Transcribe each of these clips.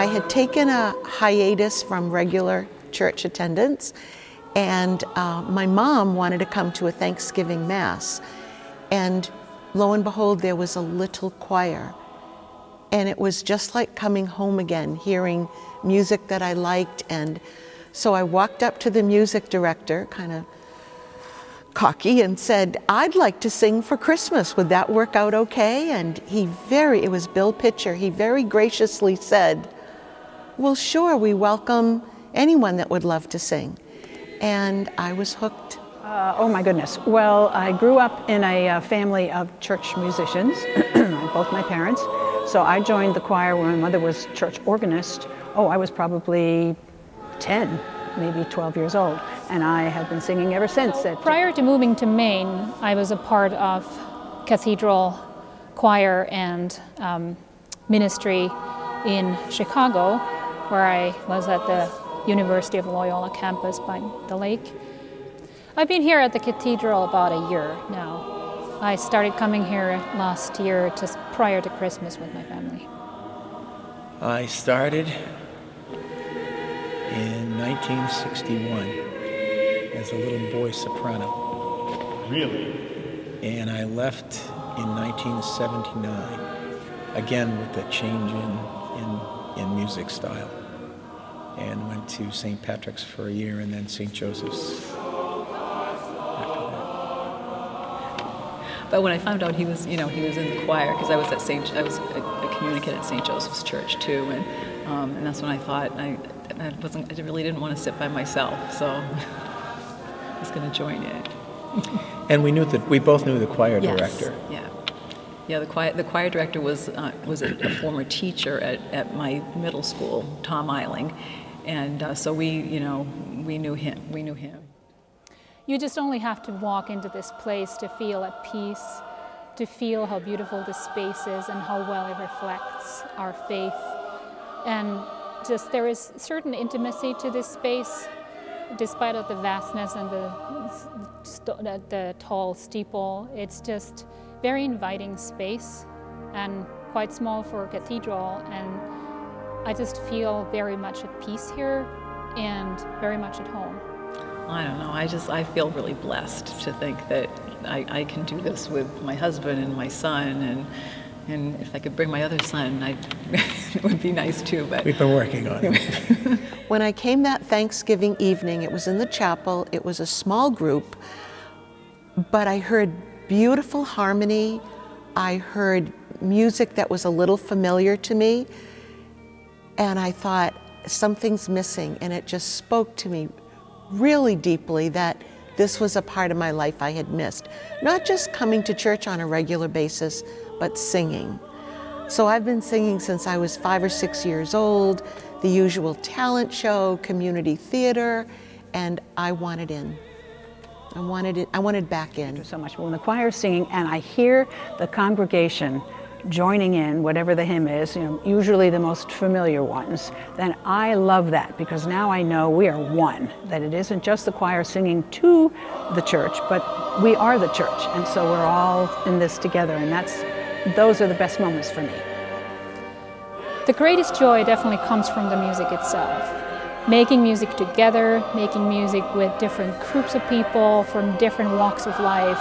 I had taken a hiatus from regular church attendance, and my mom wanted to come to a Thanksgiving Mass. And lo and behold, there was a little choir. And it was just like coming home again, hearing music that I liked. And so I walked up to the music director, kind of cocky, and said, I'd like to sing for Christmas. Would that work out okay? And it was Bill Pitcher, he very graciously said, well, sure, we welcome anyone that would love to sing. And I was hooked. Oh my goodness. Well, I grew up in a family of church musicians, both my parents. So I joined the choir when my mother was church organist. Oh, I was probably 10, maybe 12 years old. And I have been singing ever since. Prior to moving to Maine, I was a part of Cathedral Choir and ministry in Chicago, where I was at the University of Loyola campus by the lake. I've been here at the Cathedral about a year now. I started coming here last year, just prior to Christmas with my family. I started in 1961 as a little boy soprano. Really? And I left in 1979, again with the change in music style. And went to St. Patrick's for a year and then St. Joseph's after that. But when I found out he was in the choir, because I was a communicant at St. Joseph's Church too, and that's when I thought I really didn't want to sit by myself, so I was going to join it. And we both knew the choir director. Yes, yeah. The choir director was a former teacher at my middle school, Tom Eiling, and so we knew him. You just only have to walk into this place to feel at peace, to feel how beautiful this space is and how well it reflects our faith. And just there is certain intimacy to this space, despite of the vastness and the tall steeple. It's just very inviting space and quite small for a cathedral, and I just feel very much at peace here and very much at home. I don't know, I feel really blessed to think that I can do this with my husband and my son, and if I could bring my other son, it would be nice too. But we've been working on it. When I came that Thanksgiving evening, it was in the chapel, it was a small group, but I heard beautiful harmony. I heard music that was a little familiar to me, and I thought, something's missing, and it just spoke to me really deeply that this was a part of my life I had missed. Not just coming to church on a regular basis, but singing. So I've been singing since I was 5 or 6 years old, the usual talent show, community theater, and I wanted in. I wanted back in. Thank you so much. When the choir is singing and I hear the congregation joining in, whatever the hymn is, usually the most familiar ones, then I love that, because now I know we are one, that it isn't just the choir singing to the church, but we are the church, and so we're all in this together, and those are the best moments for me. The greatest joy definitely comes from the music itself. Making music together, making music with different groups of people from different walks of life.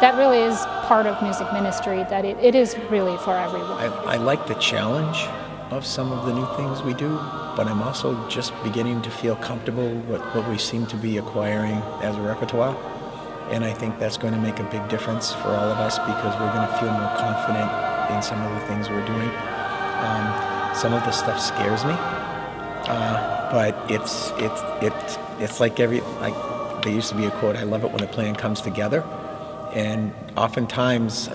That really is part of music ministry, that it is really for everyone. I like the challenge of some of the new things we do, but I'm also just beginning to feel comfortable with what we seem to be acquiring as a repertoire. And I think that's going to make a big difference for all of us, because we're going to feel more confident in some of the things we're doing. Some of the stuff scares me, but it's like there used to be a quote, I love it when a plan comes together. And oftentimes,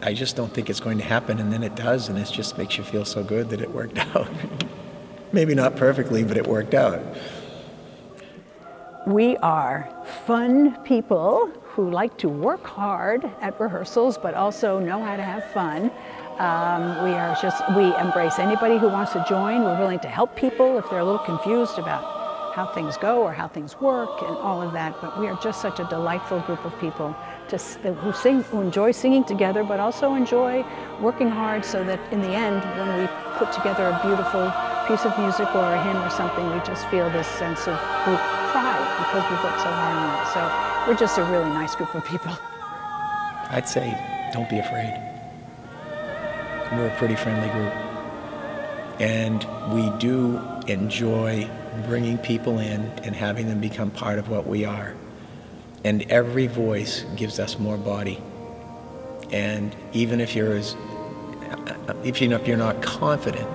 I just don't think it's going to happen, and then it does, and it just makes you feel so good that it worked out. Maybe not perfectly, but it worked out. We are fun people who like to work hard at rehearsals, but also know how to have fun. We embrace anybody who wants to join. We're willing to help people if they're a little confused about how things go or how things work and all of that. But we are just such a delightful group of people who enjoy singing together, but also enjoy working hard, so that in the end, when we put together a beautiful piece of music or a hymn or something, we just feel this sense of group pride because we've worked so hard on it. So we're just a really nice group of people. I'd say, don't be afraid. We're a pretty friendly group. And we do enjoy bringing people in and having them become part of what we are. And every voice gives us more body. And even if you're not confident,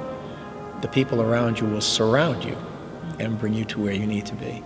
the people around you will surround you and bring you to where you need to be.